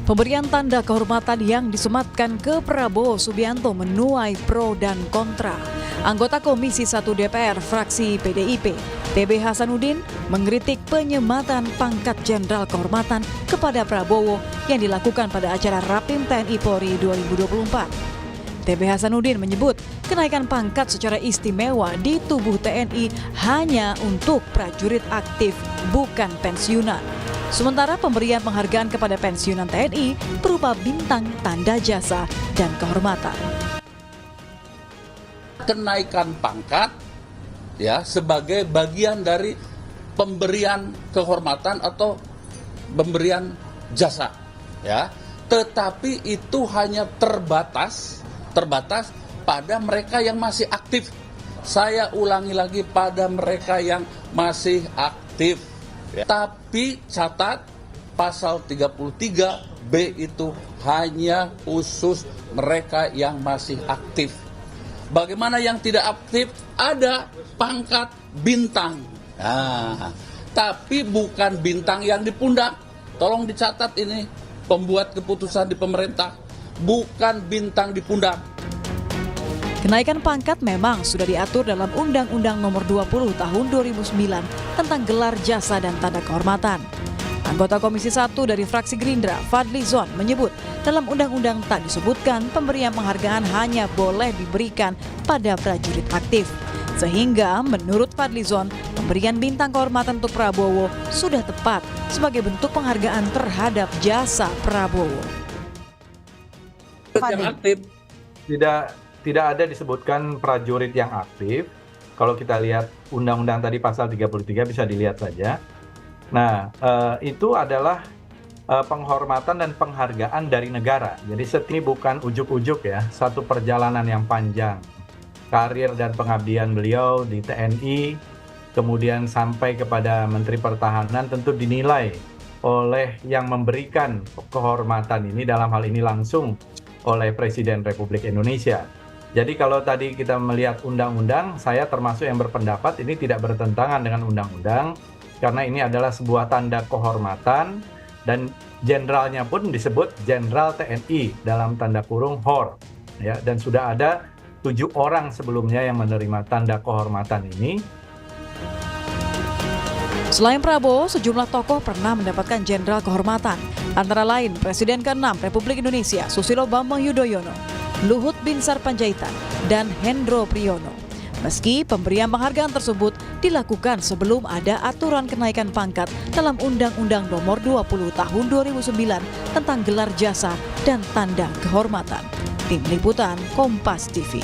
Pemberian tanda kehormatan yang disematkan ke Prabowo Subianto menuai pro dan kontra. Anggota Komisi 1 DPR fraksi PDIP, TB Hasanuddin, mengkritik penyematan pangkat Jenderal Kehormatan kepada Prabowo yang dilakukan pada acara Rapim TNI Polri 2024. TB Hasanuddin menyebut kenaikan pangkat secara istimewa di tubuh TNI hanya untuk prajurit aktif, bukan pensiunan. Sementara pemberian penghargaan kepada pensiunan TNI berupa bintang, tanda jasa, dan kehormatan. Kenaikan pangkat ya sebagai bagian dari pemberian kehormatan atau pemberian jasa ya. Tetapi itu hanya terbatas pada mereka yang masih aktif. Saya ulangi lagi, pada mereka yang masih aktif. Ya. Tapi catat pasal 33B itu hanya khusus mereka yang masih aktif. Bagaimana yang tidak aktif? Ada pangkat bintang. Nah, tapi bukan bintang yang di pundak. Tolong dicatat ini, pembuat keputusan di pemerintah. Bukan bintang di pundak. Kenaikan pangkat memang sudah diatur dalam Undang-Undang Nomor 20 Tahun 2009 tentang gelar jasa dan tanda kehormatan. Anggota Komisi 1 dari fraksi Gerindra, Fadli Zon, menyebut dalam undang-undang tak disebutkan pemberian penghargaan hanya boleh diberikan pada prajurit aktif. Sehingga menurut Fadli Zon, pemberian bintang kehormatan untuk Prabowo sudah tepat sebagai bentuk penghargaan terhadap jasa Prabowo. Yang aktif tidak ada disebutkan prajurit yang aktif. Kalau kita lihat undang-undang tadi pasal 33 bisa dilihat saja. Nah, itu adalah penghormatan dan penghargaan dari negara. Jadi ini bukan ujuk-ujuk ya, satu perjalanan yang panjang. Karir dan pengabdian beliau di TNI, kemudian sampai kepada Menteri Pertahanan tentu dinilai oleh yang memberikan kehormatan ini, dalam hal ini langsung oleh Presiden Republik Indonesia. Jadi kalau tadi kita melihat undang-undang, saya termasuk yang berpendapat ini tidak bertentangan dengan undang-undang, karena ini adalah sebuah tanda kehormatan dan jenderalnya pun disebut Jenderal TNI dalam tanda kurung HOR. Ya, dan sudah ada 7 orang sebelumnya yang menerima tanda kehormatan ini. Selain Prabowo, sejumlah tokoh pernah mendapatkan jenderal kehormatan. Antara lain Presiden ke-6 Republik Indonesia Susilo Bambang Yudhoyono, Luhut Binsar Panjaitan, dan Hendro Priyono. Meski pemberian penghargaan tersebut dilakukan sebelum ada aturan kenaikan pangkat dalam Undang-Undang Nomor 20 Tahun 2009 tentang gelar jasa dan tanda kehormatan. Tim Liputan Kompas TV.